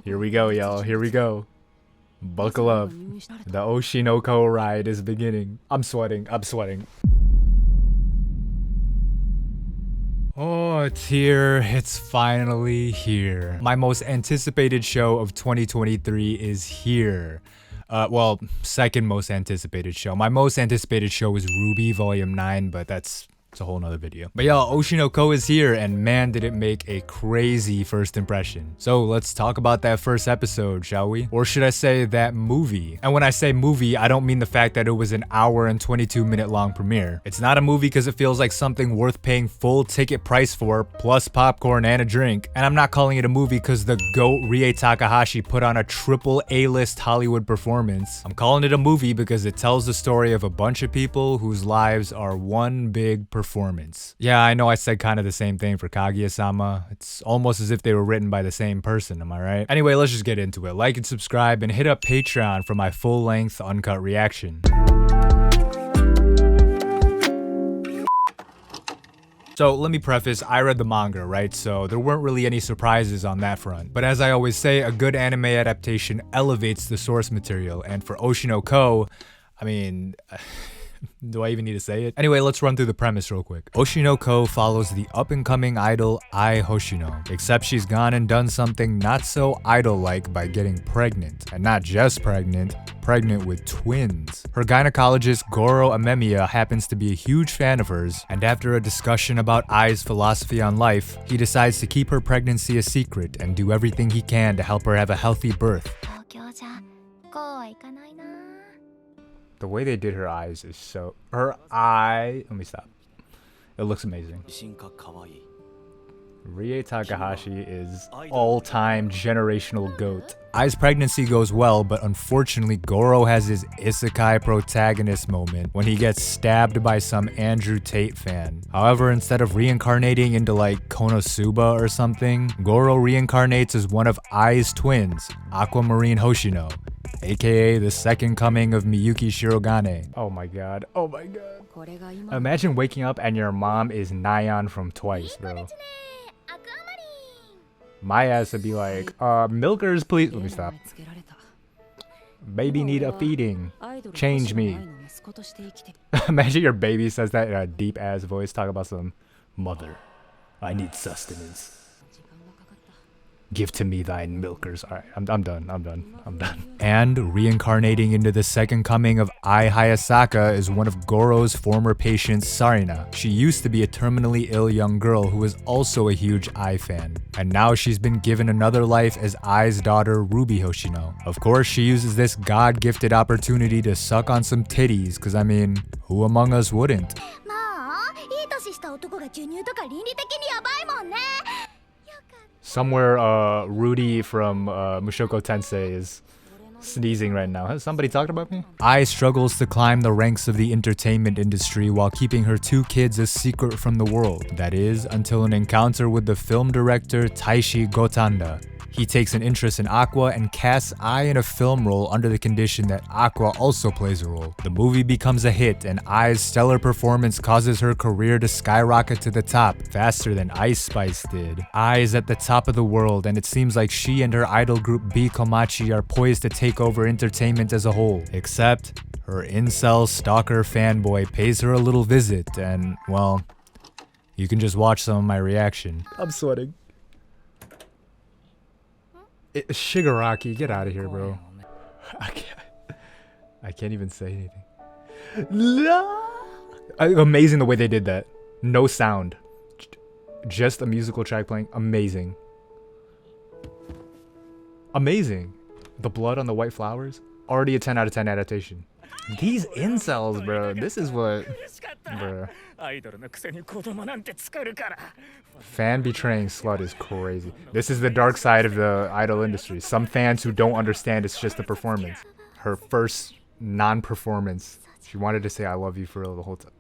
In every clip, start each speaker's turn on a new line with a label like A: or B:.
A: Here we go, y'all. Here we go. Buckle up. The Oshinoko ride is beginning. I'm sweating. I'm sweating. Oh, it's here. It's finally here. My most anticipated show of 2023 is here. Well, second most anticipated show. My most anticipated show was Ruby Volume 9, but it's a whole nother video. But y'all, Oshinoko is here, and man, did it make a crazy first impression. So let's talk about that first episode, shall we? Or should I say that movie? And when I say movie, I don't mean the fact that it was an hour and 22-minute long premiere. It's not a movie because it feels like something worth paying full ticket price for, plus popcorn and a drink. And I'm not calling it a movie because the GOAT Rie Takahashi put on a triple A-list Hollywood performance. I'm calling it a movie because it tells the story of a bunch of people whose lives are one big performance. Yeah, I know I said kind of the same thing for Kaguya-sama. It's almost as if they were written by the same person, am I right? Anyway, let's just get into it. Like and subscribe and hit up Patreon for my full-length uncut reaction. So let me preface, I read the manga, right? So there weren't really any surprises on that front. But as I always say, a good anime adaptation elevates the source material. And for Oshinoko, I mean... do I even need to say it? Anyway, let's run through the premise real quick. Oshinoko follows the up-and-coming idol Ai Hoshino, except she's gone and done something not so idol-like by getting pregnant. And not just pregnant with twins. Her gynecologist Goro Amemiya happens to be a huge fan of hers, and after a discussion about Ai's philosophy on life, he decides to keep her pregnancy a secret and do everything he can to help her have a healthy birth. The way they did her eyes is so... Her eye... Let me stop. It looks amazing. Rie Takahashi is all-time generational GOAT. Ai's pregnancy goes well, but unfortunately Goro has his isekai protagonist moment when he gets stabbed by some Andrew Tate fan. However, instead of reincarnating into like Konosuba or something, Goro reincarnates as one of Ai's twins, Aquamarine Hoshino, aka the second coming of Miyuki Shirogane. Oh my god, oh my god. Imagine waking up and your mom is Nyan from Twice, bro. My ass would be like, milkers please. Let me stop. Baby need a feeding. Change me. Imagine your baby says that in a deep ass voice, talk about some mother. I need sustenance. Give to me thine milkers. Alright, I'm done. And reincarnating into the second coming of Ai Hayasaka is one of Goro's former patients, Sarina. She used to be a terminally ill young girl who was also a huge Ai fan. And now she's been given another life as Ai's daughter, Ruby Hoshino. Of course, she uses this god-gifted opportunity to suck on some titties, cause I mean, who among us wouldn't? Somewhere, Rudy from Mushoku Tensei is sneezing right now. Has somebody talked about me? Ai struggles to climb the ranks of the entertainment industry while keeping her two kids a secret from the world. That is, until an encounter with the film director Taishi Gotanda. He takes an interest in Aqua and casts Ai in a film role under the condition that Aqua also plays a role. The movie becomes a hit, and Ai's stellar performance causes her career to skyrocket to the top faster than Ice Spice did. Ai is at the top of the world, and it seems like she and her idol group B Komachi are poised to take over entertainment as a whole. Except, her incel stalker fanboy pays her a little visit, and, well, you can just watch some of my reaction. I'm sweating. Shigaraki, get out of here, bro. I can't even say anything. Amazing the way they did that. No sound. Just a musical track playing. Amazing. Amazing. The blood on the white flowers. Already a 10 out of 10 adaptation. These incels, bro. This is what... Bro. Fan betraying slut is crazy. This is the dark side of the idol industry. Some fans who don't understand it's just a performance. Her first non-performance. She wanted to say I love you for the whole time.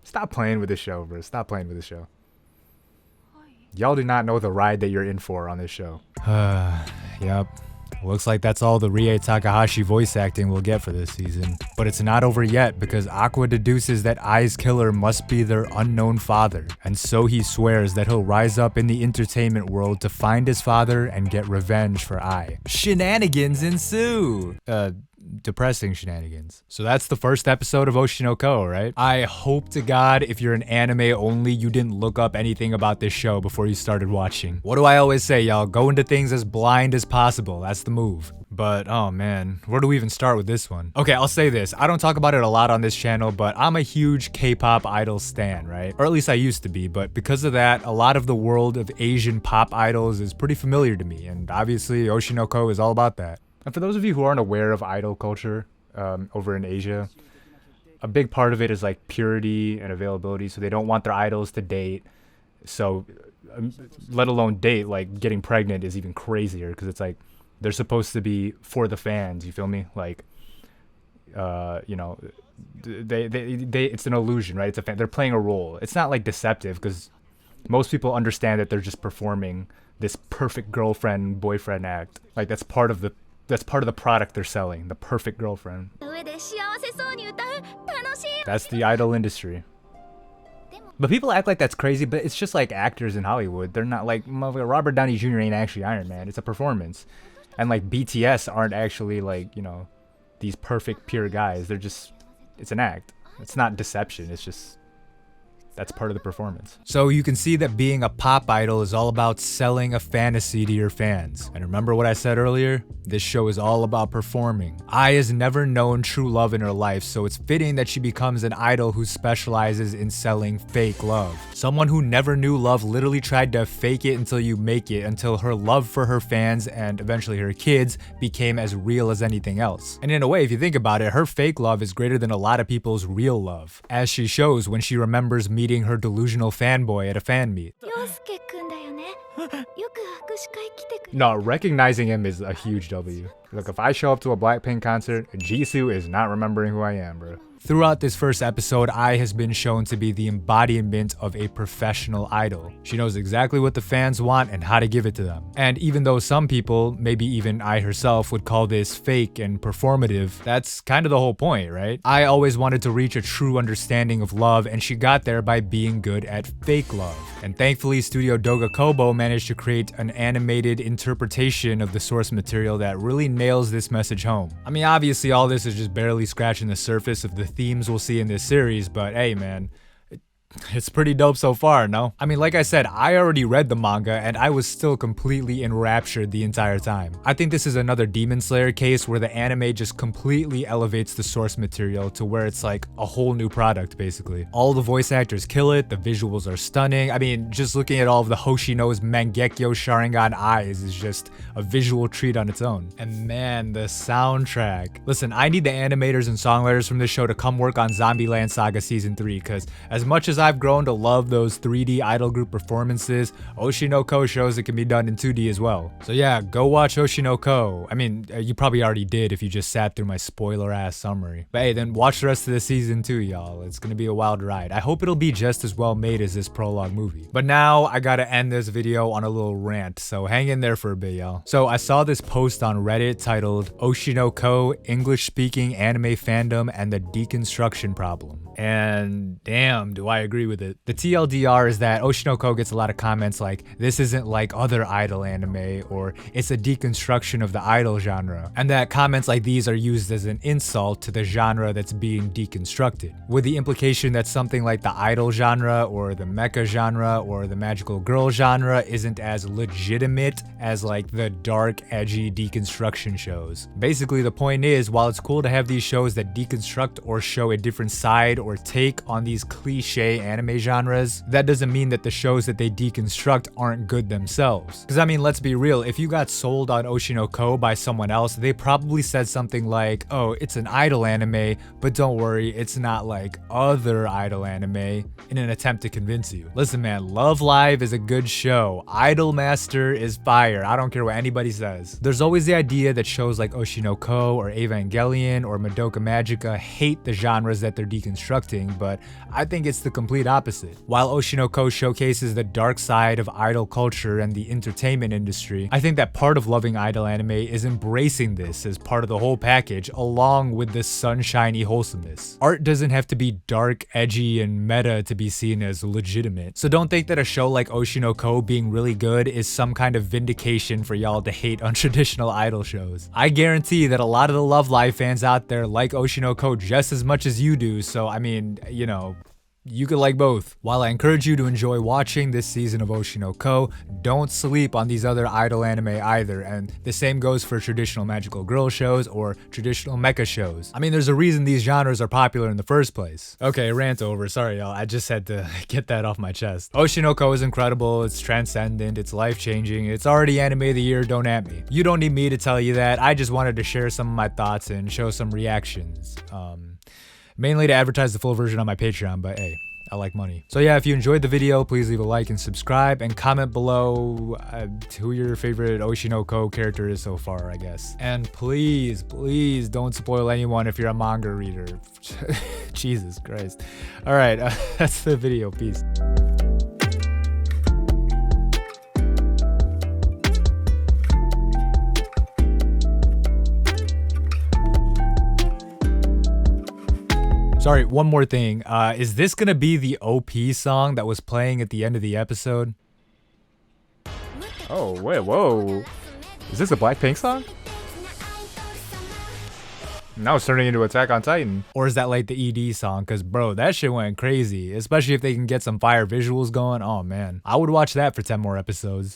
A: Stop playing with this show, bro. Stop playing with this show. Y'all do not know the ride that you're in for on this show. Yep. Looks like that's all the Rie Takahashi voice acting we'll get for this season. But it's not over yet, because Aqua deduces that Ai's killer must be their unknown father, and so he swears that he'll rise up in the entertainment world to find his father and get revenge for Ai. Shenanigans ensue! Depressing shenanigans. So that's the first episode of Oshi no Ko, right? I hope to God if you're an anime only, you didn't look up anything about this show before you started watching. What do I always say, y'all? Go into things as blind as possible. That's the move. But oh man, where do we even start with this one? Okay, I'll say this. I don't talk about it a lot on this channel, but I'm a huge K-pop idol stan, right? Or at least I used to be, but because of that, a lot of the world of Asian pop idols is pretty familiar to me, and obviously Oshi no Ko is all about that. And for those of you who aren't aware of idol culture over in Asia, a big part of it is like purity and availability. So they don't want their idols to date. So let alone date, like getting pregnant is even crazier because it's like they're supposed to be for the fans. You feel me? Like, you know, it's an illusion, right? It's a they're playing a role. It's not like deceptive because most people understand that they're just performing this perfect girlfriend boyfriend act. Like that's part of the product they're selling, the perfect girlfriend. That's the idol industry. But people act like that's crazy, but it's just like actors in Hollywood. They're not like, Robert Downey Jr. ain't actually Iron Man. It's a performance. And like BTS aren't actually like, you know, these perfect pure guys. They're just, it's an act. It's not deception. It's just, that's part of the performance. So you can see that being a pop idol is all about selling a fantasy to your fans. And remember what I said earlier? This show is all about performing. Ai has never known true love in her life, so it's fitting that she becomes an idol who specializes in selling fake love. Someone who never knew love literally tried to fake it until you make it, until her love for her fans and eventually her kids became as real as anything else. And in a way, if you think about it, her fake love is greater than a lot of people's real love, as she shows when she remembers meeting her delusional fanboy at a fan meet. No, recognizing him is a huge W. Look, if I show up to a Blackpink concert, Jisoo is not remembering who I am, bro. Throughout this first episode, Ai has been shown to be the embodiment of a professional idol. She knows exactly what the fans want and how to give it to them. And even though some people, maybe even Ai herself, would call this fake and performative, that's kind of the whole point, right? Ai always wanted to reach a true understanding of love, and she got there by being good at fake love. And thankfully, Studio Doga Kobo managed to create an animated interpretation of the source material that really nails this message home. I mean, obviously all this is just barely scratching the surface of the themes we'll see in this series, but hey man, it's pretty dope so far, no? I mean, like I said, I already read the manga and I was still completely enraptured the entire time. I think this is another Demon Slayer case where the anime just completely elevates the source material to where it's like a whole new product, basically. All the voice actors kill it, the visuals are stunning. I mean, just looking at all of the Hoshino's Mangekyo Sharingan eyes is just a visual treat on its own. And man, the soundtrack. Listen, I need the animators and songwriters from this show to come work on Zombieland Saga Season 3, because as much as I've grown to love those 3D idol group performances, Oshi no Ko shows it can be done in 2D as well. So yeah, go watch Oshi no Ko. I mean, you probably already did if you just sat through my spoiler-ass summary. But hey, then watch the rest of the season too, y'all. It's gonna be a wild ride. I hope it'll be just as well made as this prologue movie. But now, I gotta end this video on a little rant, so hang in there for a bit, y'all. So I saw this post on Reddit titled, Oshi no Ko, English-speaking anime fandom and the deconstruction problem. And damn, do I agree with it. The TLDR is that Oshi no Ko gets a lot of comments like, this isn't like other idol anime, or it's a deconstruction of the idol genre, and that comments like these are used as an insult to the genre that's being deconstructed, with the implication that something like the idol genre, or the mecha genre, or the magical girl genre isn't as legitimate as like the dark, edgy deconstruction shows. Basically, the point is, while it's cool to have these shows that deconstruct or show a different side or take on these cliche anime genres, that doesn't mean that the shows that they deconstruct aren't good themselves. Because I mean, let's be real, if you got sold on Oshi no Ko by someone else, they probably said something like, oh, it's an idol anime, but don't worry, it's not like other idol anime, in an attempt to convince you. Listen man, Love Live is a good show. Idol Master is fire. I don't care what anybody says. There's always the idea that shows like Oshi no Ko or Evangelion or Madoka Magica hate the genres that they're deconstructing, but I think it's the complete complete opposite. While Oshinoko showcases the dark side of idol culture and the entertainment industry, I think that part of loving idol anime is embracing this as part of the whole package, along with the sunshiny wholesomeness. Art doesn't have to be dark, edgy, and meta to be seen as legitimate. So don't think that a show like Oshinoko being really good is some kind of vindication for y'all to hate untraditional idol shows. I guarantee that a lot of the Love Live fans out there like Oshinoko just as much as you do, so I mean, you know, you could like both. While I encourage you to enjoy watching this season of Oshinoko, don't sleep on these other idol anime either, and the same goes for traditional magical girl shows or traditional mecha shows. I mean, there's a reason these genres are popular in the first place. Okay, rant over, sorry y'all, I just had to get that off my chest. Oshinoko is incredible, it's transcendent, it's life-changing, it's already anime of the year, don't at me. You don't need me to tell you that, I just wanted to share some of my thoughts and show some reactions. Mainly to advertise the full version on my Patreon, but hey, I like money. So yeah, if you enjoyed the video, please leave a like and subscribe, and comment below who your favorite Oshinoko character is so far, I guess. And please, please don't spoil anyone if you're a manga reader. Jesus Christ. All right, that's the video. Peace. Sorry, one more thing. Is this gonna be the OP song that was playing at the end of the episode? Oh, wait, whoa. Is this a Blackpink song? Now it's turning into Attack on Titan. Or is that like the ED song? Cause bro, that shit went crazy. Especially if they can get some fire visuals going. Oh man, I would watch that for 10 more episodes.